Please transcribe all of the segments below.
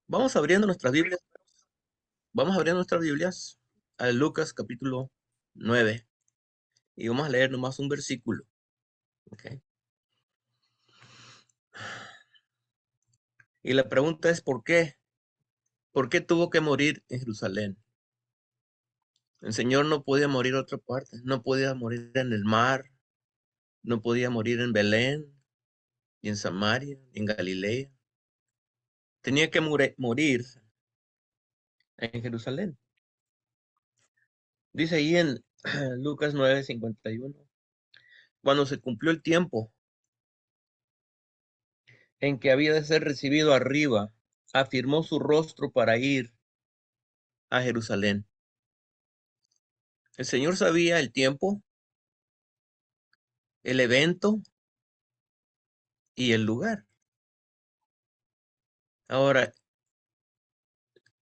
Vamos abriendo nuestras Biblias. Vamos abriendo nuestras Biblias a Lucas capítulo 9 y vamos a leer nomás un versículo. ¿Ok? Y la pregunta es ¿por qué? ¿Por qué tuvo que morir en Jerusalén? El Señor no podía morir en otra parte, no podía morir en el mar, no podía morir en Belén, ni en Samaria, ni en Galilea. Tenía que morir en Jerusalén. Dice ahí en Lucas 9:51, cuando se cumplió el tiempo en que había de ser recibido arriba, afirmó su rostro para ir a Jerusalén. El Señor sabía el tiempo, el evento y el lugar. Ahora,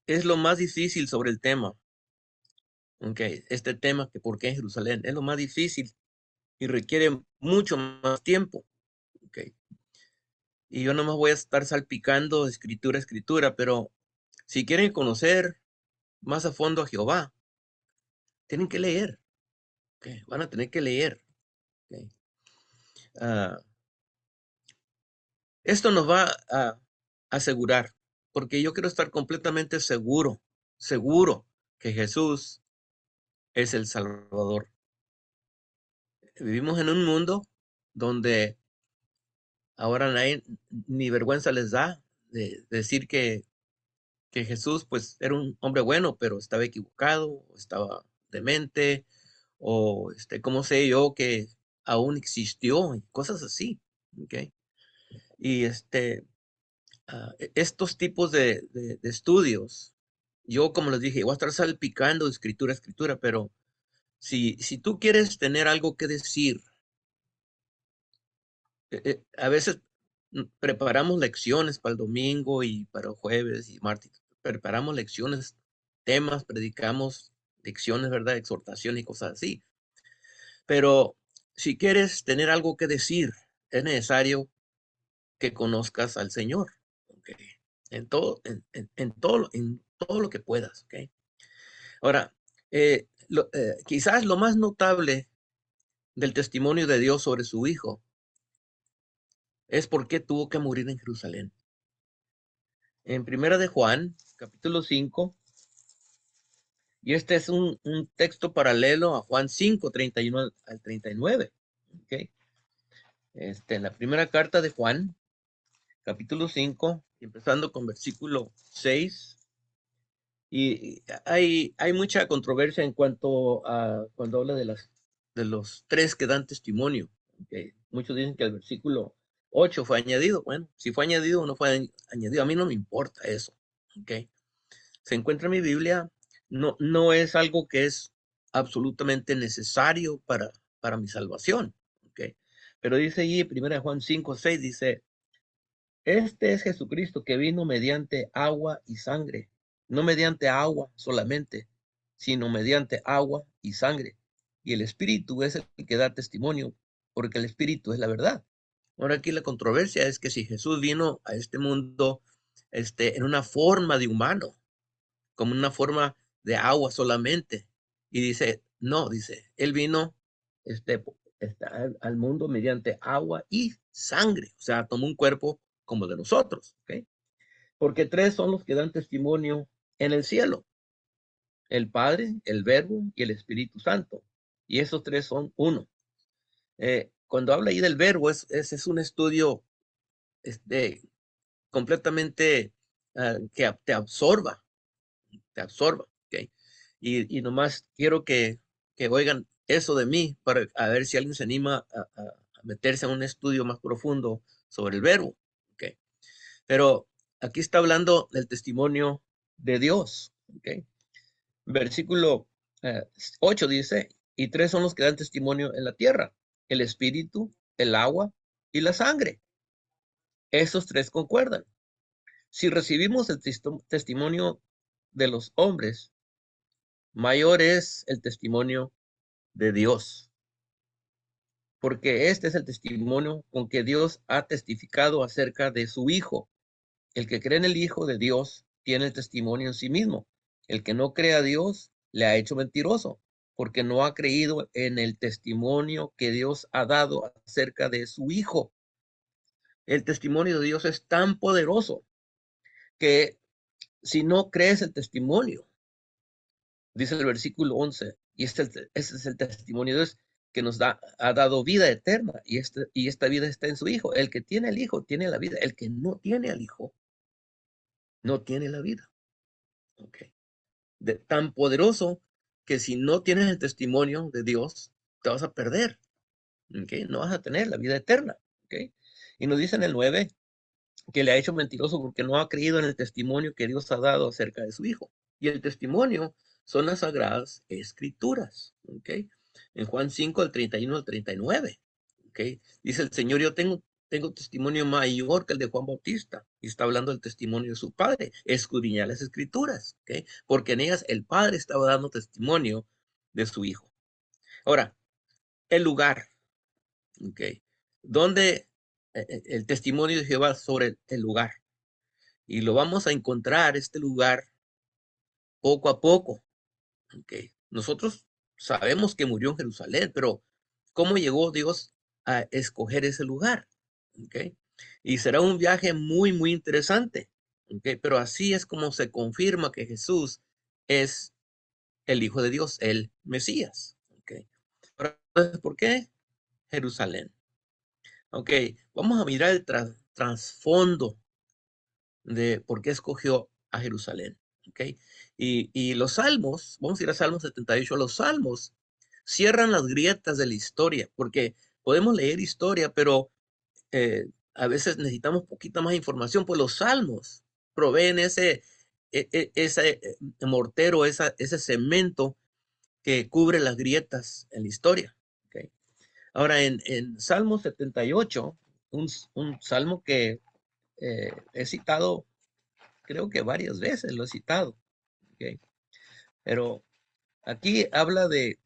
es lo más difícil sobre el tema. Okay, este tema que por qué en Jerusalén es lo más difícil y requiere mucho más tiempo. Okay. Y yo no me voy a estar salpicando escritura a escritura, pero si quieren conocer más a fondo a Jehová, tienen que leer. Okay. Van a tener que leer. Okay. Ah, esto nos va a asegurar, porque yo quiero estar completamente seguro que Jesús es el Salvador. Vivimos en un mundo donde ahora nadie, ni vergüenza les da de decir que Jesús pues era un hombre bueno, pero estaba equivocado, o estaba demente, o ¿cómo sé yo que aún existió? Y cosas así. ¿Okay? Y estos tipos de estudios, yo como les dije, voy a estar salpicando escritura a escritura, pero si tú quieres tener algo que decir, a veces preparamos lecciones para el domingo y para el jueves y martes, preparamos lecciones, temas, predicamos lecciones, ¿verdad? Exhortación y cosas así. Pero si quieres tener algo que decir, es necesario que conozcas al Señor, ¿ok? En todo lo que puedas, ¿ok? Ahora, quizás lo más notable del testimonio de Dios sobre su Hijo es por qué tuvo que morir en Jerusalén. En Primera de Juan, capítulo 5, y este es un texto paralelo a Juan 5, 31 al 39. ¿Ok? En la primera carta de Juan, capítulo 5, empezando con versículo 6, y hay mucha controversia en cuanto a cuando habla de los tres que dan testimonio. ¿Okay? Muchos dicen que el versículo 8 fue añadido. Bueno, si fue añadido o no fue añadido, a mí no me importa eso. ¿Okay? Se encuentra en mi Biblia, no es algo que es absolutamente necesario para mi salvación. ¿Okay? Pero dice allí, 1 Juan 5:6, dice, este es Jesucristo que vino mediante agua y sangre, no mediante agua solamente, sino mediante agua y sangre. Y el Espíritu es el que da testimonio, porque el Espíritu es la verdad. Ahora aquí la controversia es que si Jesús vino a este mundo en una forma de humano, como una forma de agua solamente, y dice, no, dice, él vino este, al mundo mediante agua y sangre, o sea, tomó un cuerpo como de nosotros, ¿ok? Porque tres son los que dan testimonio en el cielo, el Padre, el Verbo y el Espíritu Santo, y esos tres son uno. Cuando habla ahí del Verbo, es un estudio este, completamente que te absorba, ¿ok? Y nomás quiero que oigan eso de mí para a ver si alguien se anima a meterse en un estudio más profundo sobre el verbo, ¿ok? Pero aquí está hablando del testimonio de Dios, ¿ok? Versículo 8 dice, y tres son los que dan testimonio en la tierra, el espíritu, el agua y la sangre. Esos tres concuerdan. Si recibimos el testimonio de los hombres, mayor es el testimonio de Dios, porque este es el testimonio con que Dios ha testificado acerca de su Hijo. El que cree en el Hijo de Dios tiene el testimonio en sí mismo. El que no cree a Dios le ha hecho mentiroso, porque no ha creído en el testimonio que Dios ha dado acerca de su Hijo. El testimonio de Dios es tan poderoso que si no crees el testimonio, dice el versículo 11, y ese es el testimonio de Dios que nos ha dado vida eterna, y esta vida está en su Hijo. El que tiene al Hijo tiene la vida. El que no tiene al Hijo no tiene la vida. Okay. Tan poderoso que si no tienes el testimonio de Dios, te vas a perder. Okay. No vas a tener la vida eterna. Okay. Y nos dice en el 9 que le ha hecho mentiroso porque no ha creído en el testimonio que Dios ha dado acerca de su Hijo. Y el testimonio son las sagradas escrituras. ¿Okay? En Juan 5, del 31 al 39. ¿Okay? Dice el Señor, yo tengo testimonio mayor que el de Juan Bautista. Y está hablando del testimonio de su Padre. Escudriñar las escrituras. ¿Okay? Porque en ellas el Padre estaba dando testimonio de su Hijo. Ahora, el lugar. ¿Okay? Donde el testimonio de Jehová sobre el lugar. Y lo vamos a encontrar, este lugar, poco a poco. Okay. Nosotros sabemos que murió en Jerusalén, pero ¿cómo llegó Dios a escoger ese lugar? Okay. Y será un viaje muy, muy interesante. Okay. Pero así es como se confirma que Jesús es el Hijo de Dios, el Mesías. Okay. Ahora, ¿por qué Jerusalén? Ok, vamos a mirar el trasfondo de por qué escogió a Jerusalén. ¿Okay? Y los salmos, vamos a ir a Salmos 78, los salmos cierran las grietas de la historia, porque podemos leer historia, pero a veces necesitamos poquita más información, pues los salmos proveen ese mortero, ese cemento que cubre las grietas en la historia. ¿Okay? Ahora, en Salmo 78, un salmo que he citado, creo que varias veces lo he citado, ¿okay? Pero aquí habla de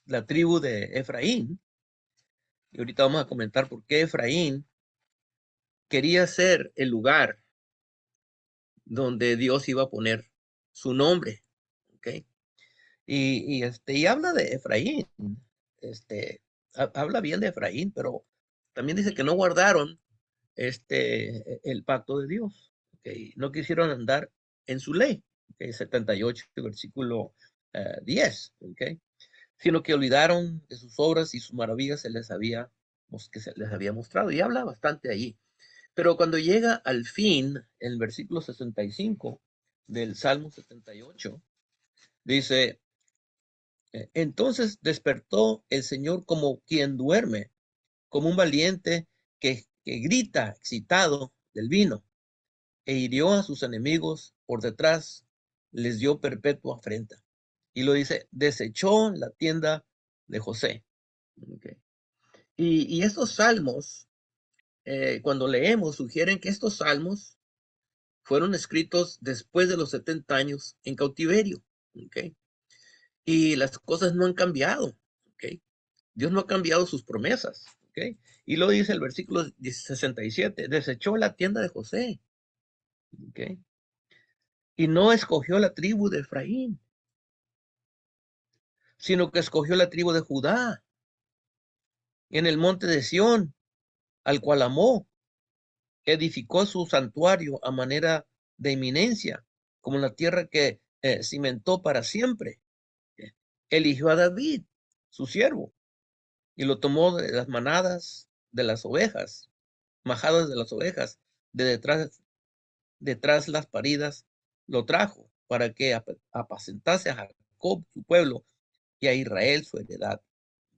la tribu de Efraín, y ahorita vamos a comentar por qué Efraín quería ser el lugar donde Dios iba a poner su nombre, ¿ok? Y habla de Efraín, habla bien de Efraín, pero también dice que no guardaron el pacto de Dios, ¿okay? No quisieron andar en su ley, ¿okay? 78, versículo 10, ¿okay? Sino que olvidaron de sus obras y sus maravillas que se les había mostrado, y habla bastante allí. Pero cuando llega al fin, en el versículo 65 del Salmo 78, dice, entonces despertó el Señor como quien duerme, como un valiente que grita excitado del vino, e hirió a sus enemigos por detrás, les dio perpetua afrenta. Y lo dice, desechó la tienda de José. Okay. Y estos salmos, cuando leemos, sugieren que estos salmos fueron escritos después de los 70 años en cautiverio. Okay. Y las cosas no han cambiado. Okay. Dios no ha cambiado sus promesas. Okay. Y lo dice el versículo 67, desechó la tienda de José. Okay. Y no escogió la tribu de Efraín, sino que escogió la tribu de Judá, en el monte de Sión, al cual amó, edificó su santuario a manera de eminencia, como la tierra que cimentó para siempre. Eligió a David, su siervo, y lo tomó de las manadas de las ovejas, majadas de las ovejas, de detrás las paridas, lo trajo para que apacentase a Jacob, su pueblo, y a Israel, su heredad.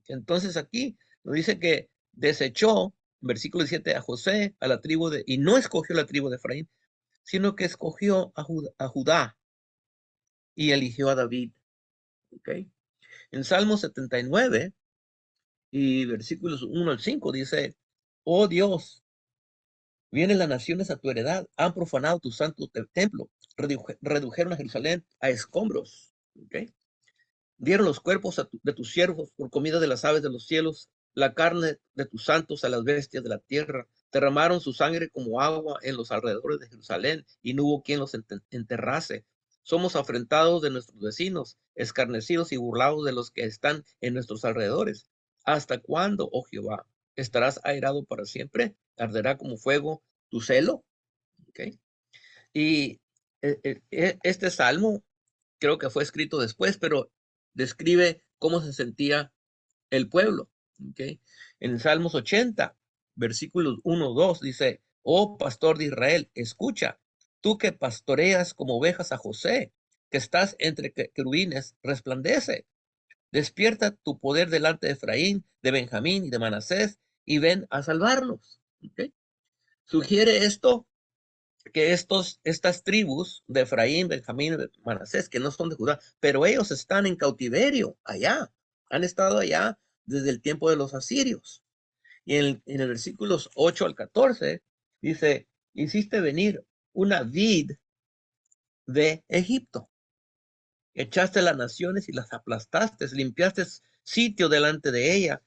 Entonces aquí nos dice que desechó, versículo 17, a José, a la tribu y no escogió la tribu de Efraín, sino que escogió a Judá y eligió a David. ¿Okay? En Salmo 79 y versículos 1 al 5 dice, oh Dios, vienen las naciones a tu heredad, han profanado tu santo templo, redujeron a Jerusalén a escombros. ¿Okay? Dieron los cuerpos de tus siervos por comida de las aves de los cielos la carne de tus santos a las bestias de la tierra. Derramaron su sangre como agua en los alrededores de Jerusalén, y no hubo quien los enterrase. Somos afrentados de nuestros vecinos, escarnecidos y burlados de los que están en nuestros alrededores. ¿Hasta cuándo, oh Jehová? ¿Estarás airado para siempre? ¿Arderá como fuego tu celo? ¿Okay? Y este salmo creo que fue escrito después, pero describe cómo se sentía el pueblo. ¿Okay? En Salmos 80, versículos 1, 2, dice: oh pastor de Israel, escucha, tú que pastoreas como ovejas a José, que estás entre querubines, resplandece. Despierta tu poder delante de Efraín, de Benjamín y de Manasés, y ven a salvarnos. ¿Okay? Sugiere esto que estas tribus de Efraín, Benjamín y Manasés, que no son de Judá, pero ellos están en cautiverio allá, han estado allá desde el tiempo de los asirios. Y en el versículos 8 al 14 dice: hiciste venir una vid de Egipto, echaste las naciones y las aplastaste, limpiaste sitio delante de ella,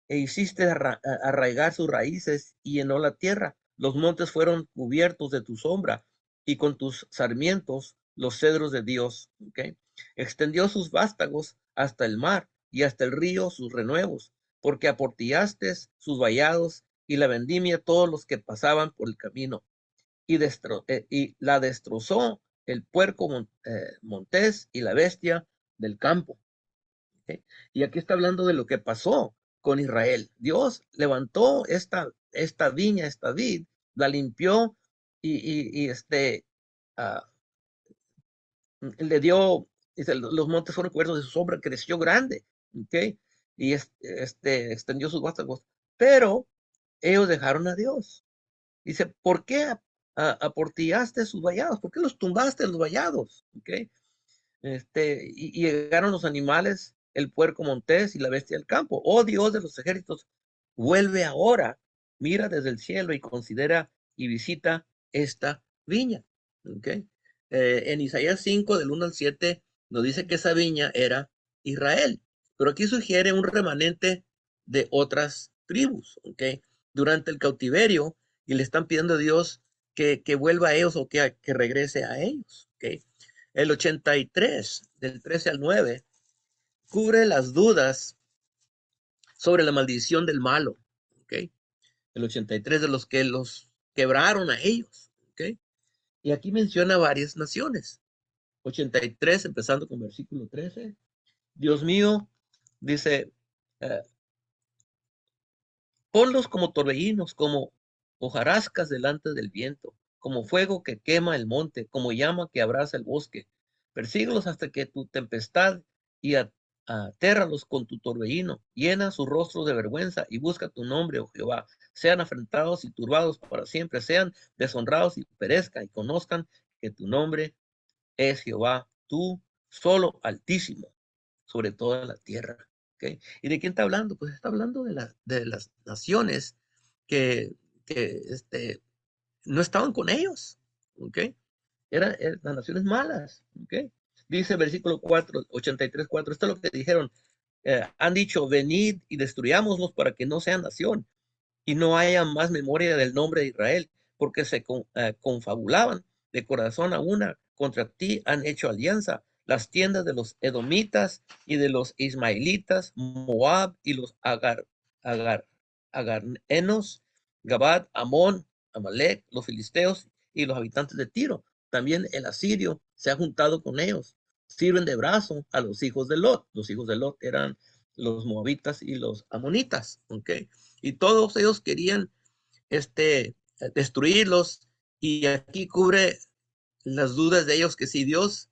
e hiciste arraigar sus raíces y llenó la tierra. Los montes fueron cubiertos de tu sombra, y con tus sarmientos los cedros de Dios. ¿Okay? Extendió sus vástagos hasta el mar, y hasta el río sus renuevos, porque aportillaste sus vallados y la vendimia todos los que pasaban por el camino, y la destrozó el puerco montés y la bestia del campo. ¿Okay? Y aquí está hablando de lo que pasó con Israel. Dios levantó esta viña, esta vid, la limpió, y uh, le dio, dice, los montes fueron cubiertos de su sombra, creció grande. ¿Okay? Y extendió sus vástagos, pero ellos dejaron a Dios. Dice: ¿por qué aportillaste sus vallados? ¿Por qué los tumbaste los vallados? ¿Okay? Y llegaron los animales, el puerco montés y la bestia del campo. Oh Dios de los ejércitos, vuelve ahora, mira desde el cielo y considera y visita esta viña. ¿Okay? En Isaías 5, del 1 al 7, nos dice que esa viña era Israel, pero aquí sugiere un remanente de otras tribus. ¿Okay? Durante el cautiverio, y le están pidiendo a Dios que vuelva a ellos, o que regrese a ellos. ¿Okay? El 83, del 13 al 9, cubre las dudas sobre la maldición del malo. ¿Okay? El 83, de los que los quebraron a ellos. ¿Okay? Y aquí menciona varias naciones. 83, empezando con versículo 13. Dios mío, dice: eh, ponlos como torbellinos, como hojarascas delante del viento, como fuego que quema el monte, como llama que abraza el bosque. Persíguelos hasta que tu tempestad, y atérralos con tu torbellino. Llena sus rostros de vergüenza y busca tu nombre, oh Jehová. Sean afrentados y turbados para siempre, sean deshonrados y perezcan, y conozcan que tu nombre es Jehová, tú solo Altísimo, sobre toda la tierra. ¿Okay? ¿Y de quién está hablando? Pues está hablando de las naciones que, no estaban con ellos. ¿Okay? Eran las naciones malas. ¿Okay? Dice versículo 4, 83, 4, esto es lo que dijeron. Han dicho: venid y destruyámoslos para que no sean nación, y no haya más memoria del nombre de Israel, porque se confabulaban de corazón a una contra ti, han hecho alianza las tiendas de los edomitas y de los ismaelitas, Moab y los agarenos, Gabad, Amón, Amalek, los filisteos y los habitantes de Tiro. También el asirio se ha juntado con ellos. Sirven de brazo a los hijos de Lot. Los hijos de Lot eran los moabitas y los amonitas. ¿Okay? Y todos ellos querían destruirlos. Y aquí cubre las dudas de ellos, que si Dios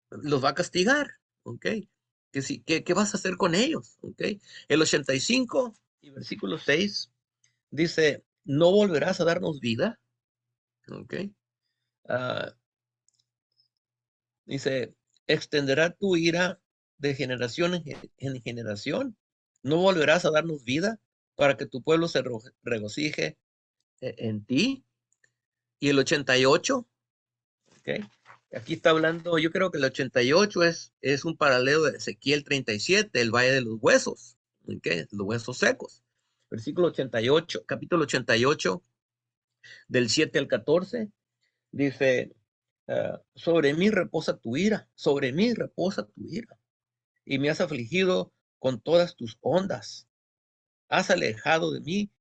los va a castigar. ¿Ok? Que si, ¿qué vas a hacer con ellos? ¿Ok? El 85 y versículo 6 dice: ¿no volverás a darnos vida? ¿Ok? Uh, dice: extenderá tu ira de generación en generación. ¿No volverás a darnos vida para que tu pueblo se regocije en ti? Y el 88, ¿okay? Aquí está hablando, yo creo que el 88 es un paralelo de Ezequiel 37, el Valle de los Huesos. ¿ok? Los huesos secos. Versículo 88, capítulo 88, del 7 al 14, dice, sobre mí reposa tu ira, sobre mí reposa tu ira, y me has afligido con todas tus ondas. Has alejado de mí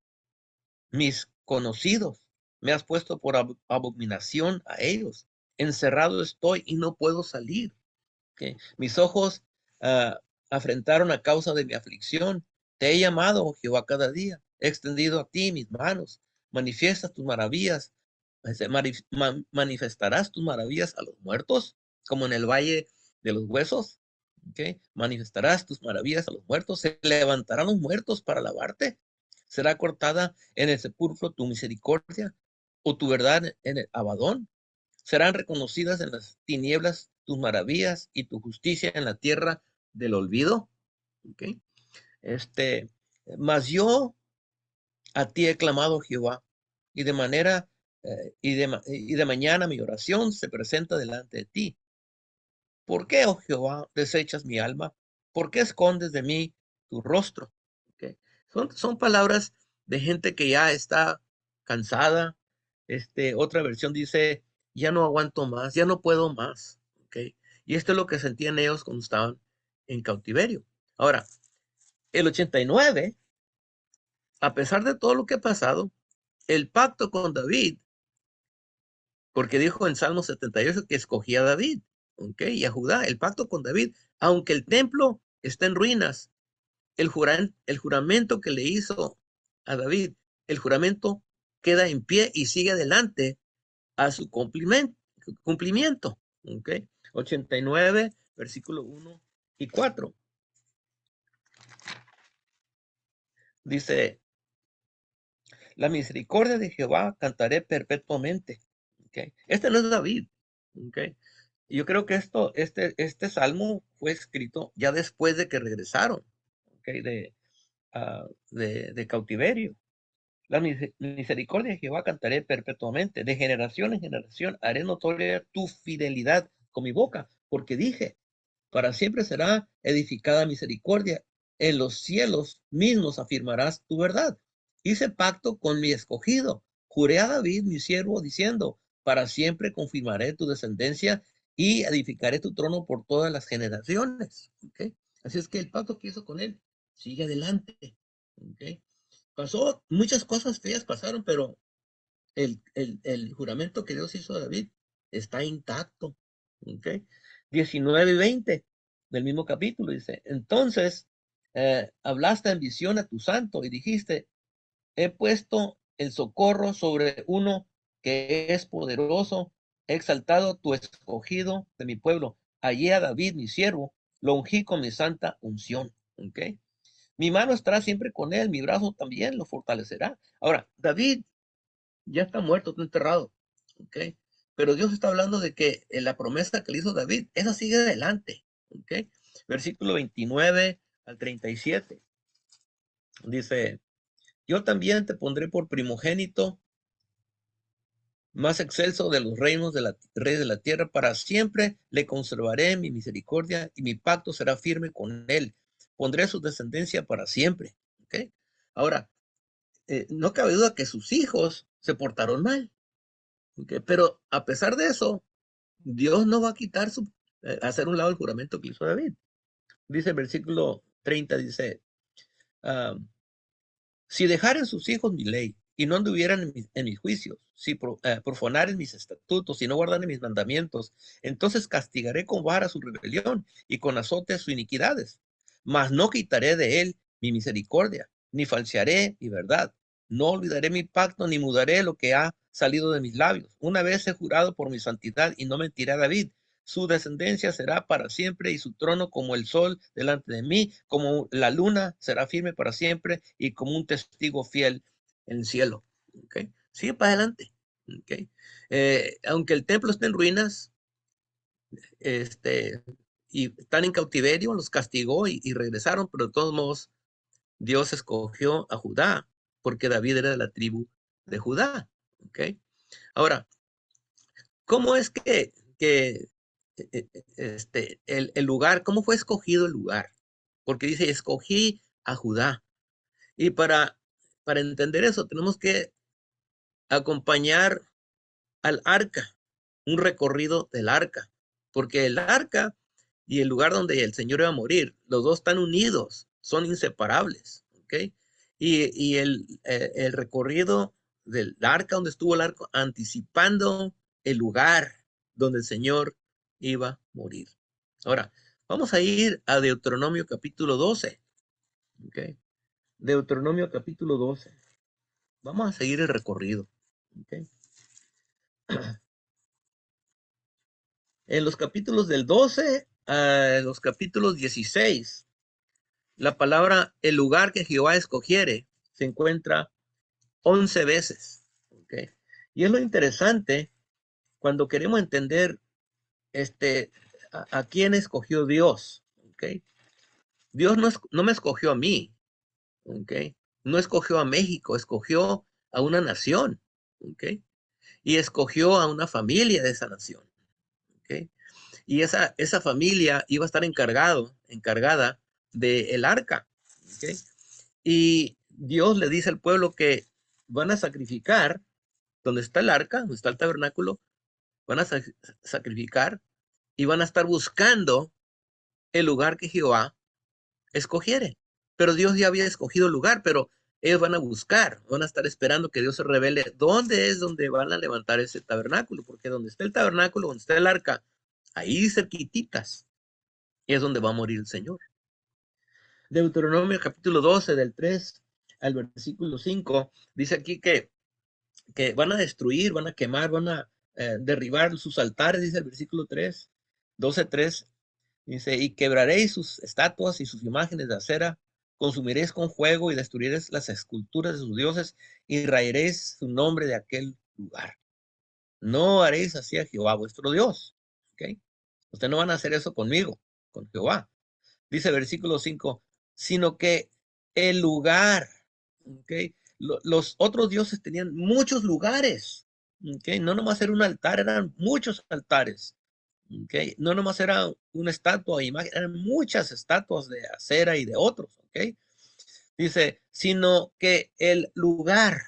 mis conocidos, me has puesto por abominación a ellos. Encerrado estoy y no puedo salir. ¿Okay? Mis ojos afrentaron a causa de mi aflicción. Te he llamado, oh Jehová, cada día. He extendido a ti mis manos. Manifiestas tus maravillas. Manifestarás tus maravillas a los muertos, como en el valle de los huesos. ¿Okay? Manifestarás tus maravillas a los muertos. Se levantarán los muertos para alabarte. Será cortada en el sepulcro tu misericordia o tu verdad en el Abadón. Serán reconocidas en las tinieblas tus maravillas y tu justicia en la tierra del olvido. ¿Okay? Mas yo a ti he clamado, Jehová, y de manera y de mañana mi oración se presenta delante de ti. ¿Por qué, oh Jehová, desechas mi alma? ¿Por qué escondes de mí tu rostro? ¿Okay? Son palabras de gente que ya está cansada. Otra versión dice, ya no aguanto más, ya no puedo más. ¿Okay? Y esto es lo que sentían ellos cuando estaban en cautiverio. Ahora, el 89, a pesar de todo lo que ha pasado, el pacto con David, porque dijo en Salmo 78 que escogía a David, ¿ok? Y a Judá, el pacto con David, aunque el templo está en ruinas, el juramento que le hizo a David, el juramento queda en pie y sigue adelante a su cumplimiento, ¿ok? 89, versículo 1 y 4. Dice, la misericordia de Jehová cantaré perpetuamente. ¿Okay? Este no es David. ¿Okay? Yo creo que este salmo fue escrito ya después de que regresaron, ¿okay? De cautiverio. La misericordia de Jehová cantaré perpetuamente. De generación en generación haré notoria tu fidelidad con mi boca, porque dije, para siempre será edificada misericordia. En los cielos mismos afirmarás tu verdad. Hice pacto con mi escogido. Juré a David, mi siervo, diciendo, para siempre confirmaré tu descendencia y edificaré tu trono por todas las generaciones. ¿Okay? Así es que el pacto que hizo con él sigue adelante. ¿Okay? Pasó, muchas cosas feas pasaron, pero el juramento que Dios hizo a David está intacto. ¿Okay? 19 y 20 del mismo capítulo dice, entonces hablaste en visión a tu santo y dijiste, he puesto el socorro sobre uno que es poderoso, he exaltado tu escogido de mi pueblo, hallé a David mi siervo, lo ungí con mi santa unción. ¿Okay? Mi mano estará siempre con él, mi brazo también lo fortalecerá. Ahora, David ya está muerto, está enterrado. ¿Ok? Pero Dios está hablando de que la promesa que le hizo David, esa sigue adelante. ¿Ok? Versículo 29 al 37. Dice, yo también te pondré por primogénito, más excelso de los reinos de la rey de la tierra, para siempre le conservaré mi misericordia y mi pacto será firme con él. Pondré su descendencia para siempre. ¿Ok? Ahora, no cabe duda que sus hijos se portaron mal. ¿Okay? Pero a pesar de eso, Dios no va a quitar hacer un lado el juramento que hizo David. Dice el versículo 30, dice, ah, si dejaren sus hijos mi ley y no anduvieran en mis juicios, si profanaren mis estatutos y no guardaren mis mandamientos, entonces castigaré con vara su rebelión y con azote sus iniquidades. Mas no quitaré de él mi misericordia, ni falsearé mi verdad. No olvidaré mi pacto, ni mudaré lo que ha salido de mis labios. Una vez he jurado por mi santidad y no mentiré a David. Su descendencia será para siempre y su trono como el sol delante de mí, como la luna será firme para siempre y como un testigo fiel en el cielo. ¿Okay? Sigue para adelante. ¿Okay? Aunque el templo esté en ruinas, y están en cautiverio, los castigó y regresaron, pero de todos modos Dios escogió a Judá porque David era de la tribu de Judá. ¿Okay? Ahora, ¿cómo es que el lugar, cómo fue escogido el lugar? Porque dice, escogí a Judá. Y para entender eso, tenemos que acompañar al arca, un recorrido del arca, porque el arca y el lugar donde el Señor iba a morir, los dos están unidos, son inseparables, ¿ok? Y el recorrido del arca, donde estuvo el arca, anticipando el lugar donde el Señor iba a morir. Ahora, vamos a ir a Deuteronomio capítulo 12, ¿ok? Deuteronomio capítulo 12. Vamos a seguir el recorrido, ¿ok? En los capítulos del 12 a los capítulos 16, la palabra el lugar que Jehová escogiere se encuentra 11 veces. ¿Okay? Y es lo interesante cuando queremos entender a quién escogió Dios. ¿Okay? Dios no me escogió a mí. ¿Okay? No escogió a México, escogió a una nación. ¿Okay? Y escogió a una familia de esa nación. ¿Okay? Y esa familia iba a estar encargada del arca. ¿Okay? Y Dios le dice al pueblo que van a sacrificar, donde está el arca, donde está el tabernáculo, van a sacrificar y van a estar buscando el lugar que Jehová escogiere. Pero Dios ya había escogido el lugar, pero ellos van a buscar, van a estar esperando que Dios se revele dónde es donde van a levantar ese tabernáculo, porque donde está el tabernáculo, donde está el arca, ahí cerquititas, es donde va a morir el Señor. Deuteronomio capítulo 12, del 3 al versículo 5, dice aquí que van a destruir, van a quemar, van a derribar sus altares, dice el versículo 3, 12:3, dice, y quebraréis sus estatuas y sus imágenes de acera, consumiréis con fuego y destruiréis las esculturas de sus dioses y raeréis su nombre de aquel lugar. No haréis así a Jehová vuestro Dios. ¿Okay? Ustedes no van a hacer eso conmigo, con Jehová. Dice el versículo 5, sino que el lugar, ¿okay? Los otros dioses tenían muchos lugares, ¿okay? No nomás era un altar, eran muchos altares, ¿okay? No nomás era una estatua, imagen, eran muchas estatuas de acera y de otros, ¿okay? Dice, sino que el lugar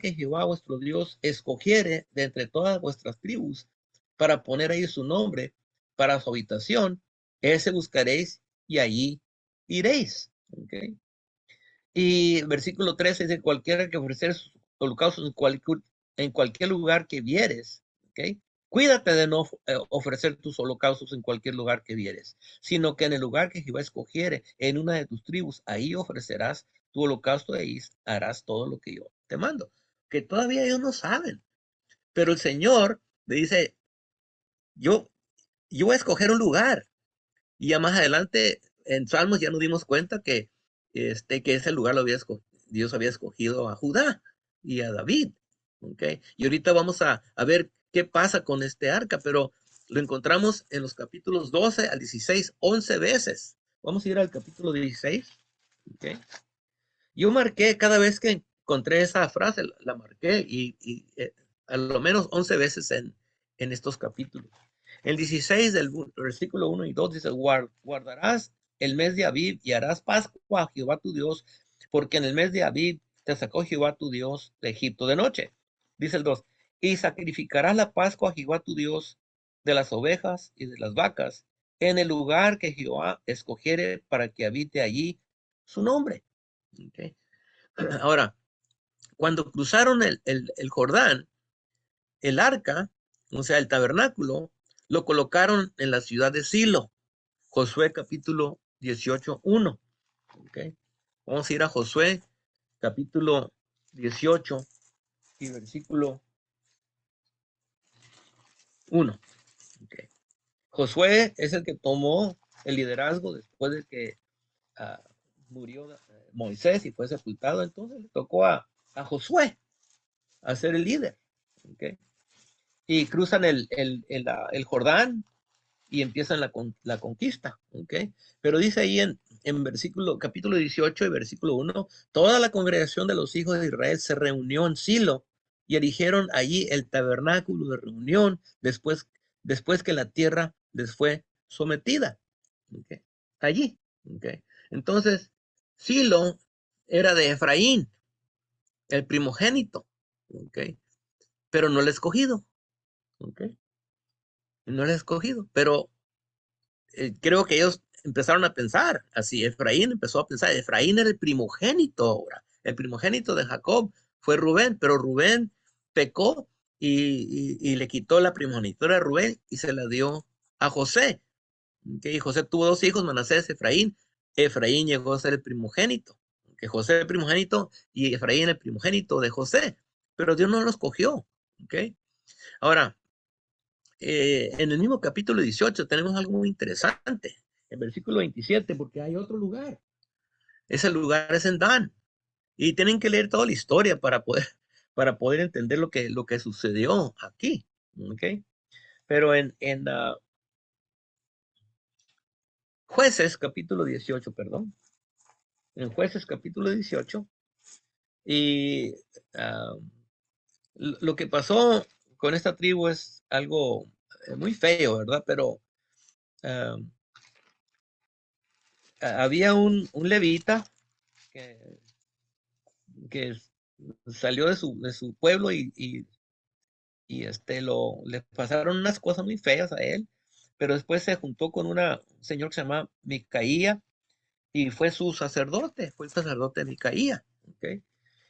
que Jehová vuestro Dios escogiere de entre todas vuestras tribus para poner ahí su nombre para su habitación, ese buscaréis y allí iréis. ¿Okay? Y versículo 13 dice, cualquiera que ofrecer sus holocaustos en cualquier lugar que vieres, ¿okay? Cuídate de no ofrecer tus holocaustos en cualquier lugar que vieres, sino que en el lugar que Jehová escogiere, en una de tus tribus, ahí ofrecerás tu holocausto y ahí harás todo lo que yo te mando. Que todavía ellos no saben, pero el Señor le dice, yo, yo voy a escoger un lugar. Y ya más adelante, en Salmos ya nos dimos cuenta que ese lugar Dios había escogido a Judá y a David. ¿Okay? Y ahorita vamos a ver qué pasa con este arca, pero lo encontramos en los capítulos 12 al 16, 11 veces. Vamos a ir al capítulo 16. ¿Okay? Yo marqué cada vez que encontré esa frase, la marqué y a lo menos 11 veces en estos capítulos. El 16 del versículo 1 y 2 dice, guardarás el mes de Abib y harás Pascua a Jehová tu Dios, porque en el mes de Abib te sacó Jehová tu Dios de Egipto de noche. Dice el 2, y sacrificarás la Pascua a Jehová tu Dios de las ovejas y de las vacas en el lugar que Jehová escogiere para que habite allí su nombre. Okay. Ahora, cuando cruzaron el Jordán, el arca, o sea, el tabernáculo, lo colocaron en la ciudad de Silo. Josué capítulo 18, 1. Okay. Vamos a ir a Josué capítulo 18 y versículo 1. Okay. Josué es el que tomó el liderazgo después de que murió Moisés y fue sepultado. Entonces le tocó a Josué a ser el líder. Okay. Y cruzan el Jordán y empiezan la conquista, ¿ok? Pero dice ahí en capítulo 18 y versículo 1, toda la congregación de los hijos de Israel se reunió en Silo y erigieron allí el tabernáculo de reunión después que la tierra les fue sometida. ¿ok? Allí, ¿ok? Entonces, Silo era de Efraín, el primogénito, ¿ok? Pero no el escogido, ¿ok? No el escogido, pero creo que ellos empezaron a pensar así. Efraín empezó a pensar, Efraín era el primogénito ahora. El primogénito de Jacob fue Rubén, pero Rubén pecó y le quitó la primogenitura a Rubén y se la dio a José. ¿Okay? Y José tuvo dos hijos, Manasés, Efraín. Efraín llegó a ser el primogénito. Que José el primogénito y Efraín el primogénito de José. Pero Dios no los cogió. ¿Okay? Ahora, en el mismo capítulo 18 tenemos algo muy interesante, en versículo 27, porque hay otro lugar. Ese lugar es en Dan. Y tienen que leer toda la historia para poder entender lo que sucedió aquí. ¿Okay? Pero en Jueces capítulo 18, perdón. En Jueces capítulo 18. Y uh, lo que pasó con esta tribu es algo muy feo, ¿verdad? Pero uh, había un levita que, que salió de su pueblo le pasaron unas cosas muy feas a él, pero después se juntó con un señor que se llama Micaía y fue su sacerdote, fue el sacerdote de Micaía, ¿ok?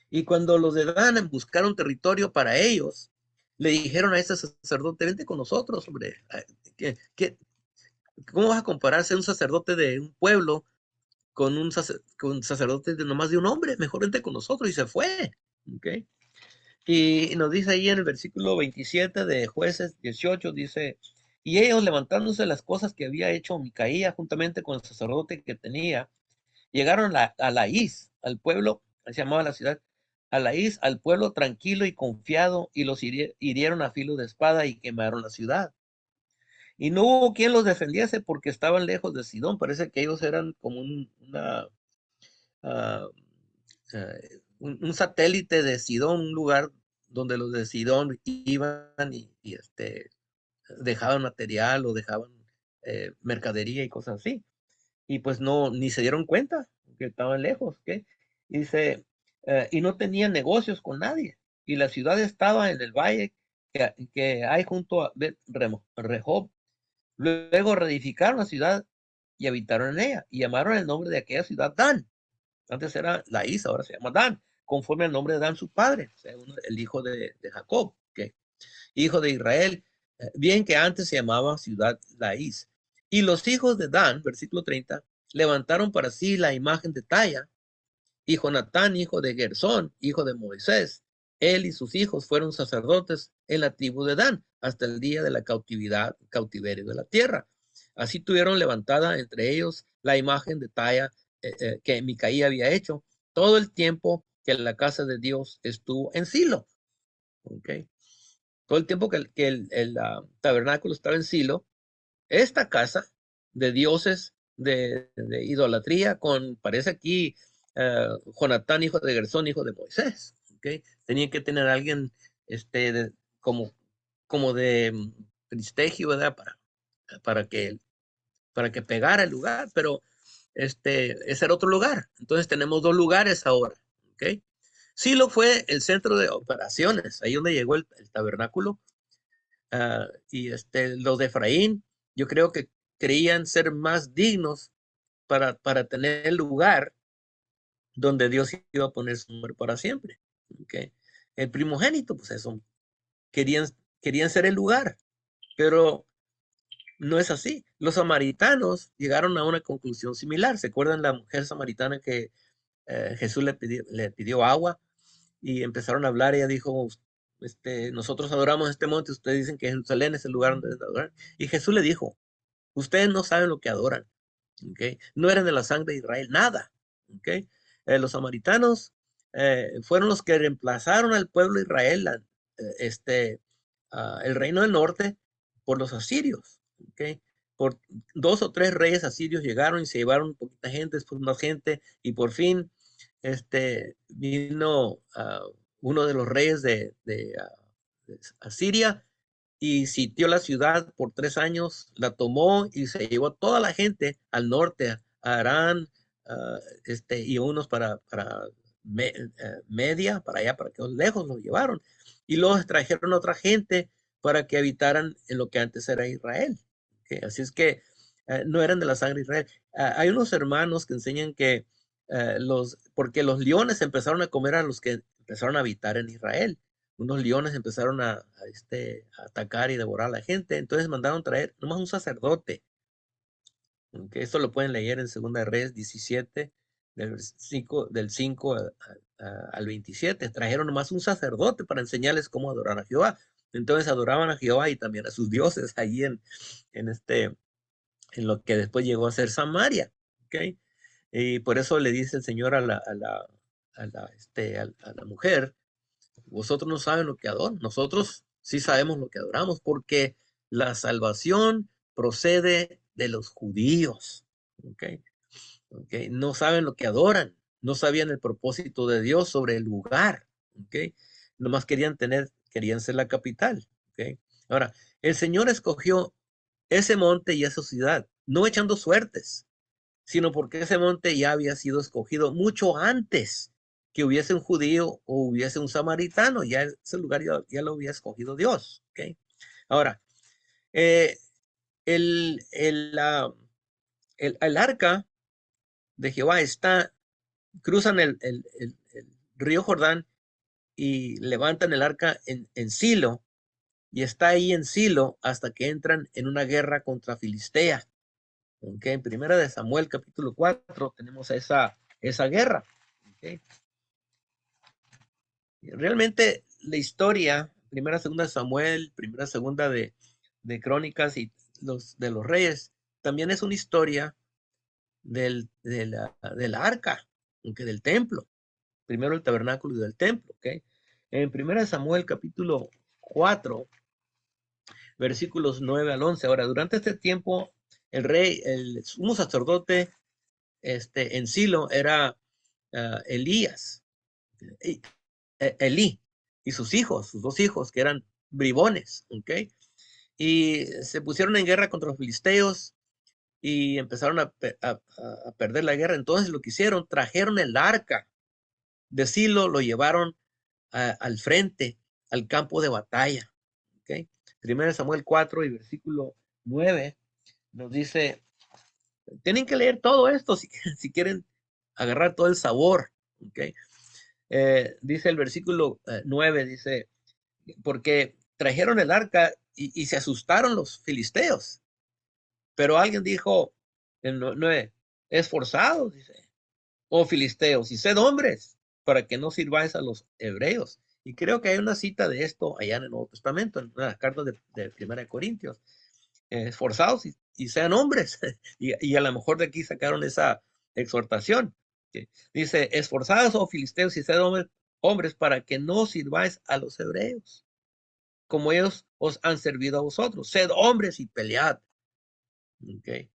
Y cuando los de Dan buscaron territorio para ellos, le dijeron a ese sacerdote, vente con nosotros, hombre, ¿cómo vas a compararse un sacerdote de un pueblo con sacerdote de nomás de un hombre? Mejor vente con nosotros y se fue, ¿ok? Y nos dice ahí en el versículo 27 de Jueces 18, dice, y ellos levantándose las cosas que había hecho Micaía juntamente con el sacerdote que tenía, llegaron a Laís, al pueblo, se llamaba la ciudad, a Laís, al pueblo tranquilo y confiado, y los hirieron a filo de espada y quemaron la ciudad. Y no hubo quien los defendiese porque estaban lejos de Sidón. Parece que ellos eran como uh, un satélite de Sidón, un lugar donde los de Sidón iban dejaban material o dejaban mercadería y cosas así. Y pues no, ni se dieron cuenta que estaban lejos. ¿Qué? Y dice, y no tenían negocios con nadie. Y la ciudad estaba en el valle que hay junto a Rehob. Luego reedificaron la ciudad y habitaron en ella y llamaron el nombre de aquella ciudad Dan. Antes era Laís, ahora se llama Dan, conforme al nombre de Dan, su padre, o sea, el hijo de Jacob, que hijo de Israel, bien que antes se llamaba ciudad Laís. Y los hijos de Dan, versículo 30, levantaron para sí la imagen de Talla, y Jonatán, hijo de Gersón, hijo de Moisés. Él y sus hijos fueron sacerdotes en la tribu de Dan hasta el día de la cautiverio de la tierra. Así tuvieron levantada entre ellos la imagen de Talla que Micaía había hecho todo el tiempo que la casa de Dios estuvo en Silo. ¿Okay? Todo el tiempo que el tabernáculo estaba en Silo, esta casa de dioses de idolatría parece aquí, Jonatán, hijo de Gersón, hijo de Moisés. ¿Okay? Tenía que tener a alguien como, como de prestigio, ¿verdad? Para que, para que pegara el lugar, pero ese era otro lugar. Entonces tenemos dos lugares ahora. ¿Okay? Silo fue el centro de operaciones, ahí donde llegó el tabernáculo. Y los de Efraín, yo creo que creían ser más dignos para tener el lugar donde Dios iba a poner su nombre para siempre. ¿Okay? El primogénito, pues eso, querían, querían ser el lugar, pero no es así. Los samaritanos llegaron a una conclusión similar. ¿Se acuerdan la mujer samaritana que Jesús le pidió agua y empezaron a hablar? Ella dijo, nosotros adoramos este monte, ustedes dicen que Jerusalén es el lugar donde deben adorar. Y Jesús le dijo, ustedes no saben lo que adoran. ¿Okay? No eran de la sangre de Israel, nada. ¿Okay? Los samaritanos fueron los que reemplazaron al pueblo de Israel, el reino del norte, por los asirios. ¿Okay? Por 2 o 3 reyes asirios llegaron y se llevaron poquita gente, después más gente, y por fin vino uno de los reyes de Asiria y sitió la ciudad por 3 años, la tomó y se llevó a toda la gente al norte, a Arán, y unos para Media, para allá, para que lejos los llevaron. Y luego trajeron a otra gente para que habitaran en lo que antes era Israel. ¿Okay? Así es que no eran de la sangre de Israel. Hay unos hermanos que enseñan que porque los leones empezaron a comer a los que empezaron a habitar en Israel. Unos leones empezaron a atacar y devorar a la gente, entonces mandaron traer nomás un sacerdote. Okay, esto lo pueden leer en Segunda Reyes 17, del 5 al 27. Trajeron nomás un sacerdote para enseñarles cómo adorar a Jehová. Entonces adoraban a Jehová y también a sus dioses allí en, en lo que después llegó a ser Samaria. ¿Okay? Y por eso le dice el Señor a la mujer: vosotros no saben lo que adoran, nosotros sí sabemos lo que adoramos, porque la salvación procede de los judíos. ¿Okay? ¿Okay? No saben lo que adoran, no sabían el propósito de Dios sobre el lugar. ¿Okay? Nomás querían ser la capital. ¿Okay? Ahora, el Señor escogió ese monte y esa ciudad, no echando suertes, sino porque ese monte ya había sido escogido mucho antes que hubiese un judío o hubiese un samaritano. Ya ese lugar ya lo había escogido Dios. ¿Okay? Ahora, eh, el arca de Jehová cruzan el río Jordán y levantan el arca en Silo, y está ahí en Silo hasta que entran en una guerra contra Filistea. ¿Okay? En Primera de Samuel, capítulo 4, tenemos esa guerra. ¿Okay? Realmente la historia, Primera, Segunda de Samuel, Primera, Segunda de Crónicas y de los Reyes, también es una historia del arca, aunque del templo. Primero el tabernáculo y del templo. ¿Okay? En Primera de Samuel, capítulo 4, versículos 9 al 11. Ahora, durante este tiempo, el sumo sacerdote en Silo era Elías, Elí, y sus 2 hijos, que eran bribones. ¿Okay? Y se pusieron en guerra contra los filisteos y empezaron a perder la guerra. Entonces lo que hicieron, trajeron el arca de Silo, lo llevaron al frente, al campo de batalla. ¿Okay? Primero Samuel 4 y versículo 9 nos dice, tienen que leer todo esto si quieren agarrar todo el sabor. ¿Okay? Dice el versículo 9, dice, porque trajeron el arca y se asustaron los filisteos. Pero alguien dijo, no, esforzados, dice, oh filisteos, y sed hombres, para que no sirváis a los hebreos. Y creo que hay una cita de esto allá en el Nuevo Testamento, en una carta de Primera de Corintios. Esforzados y sean hombres. y a lo mejor de aquí sacaron esa exhortación. Que dice, esforzados, oh filisteos, y sed hombres, para que no sirváis a los hebreos, como ellos os han servido a vosotros. Sed hombres y pelead. Okay.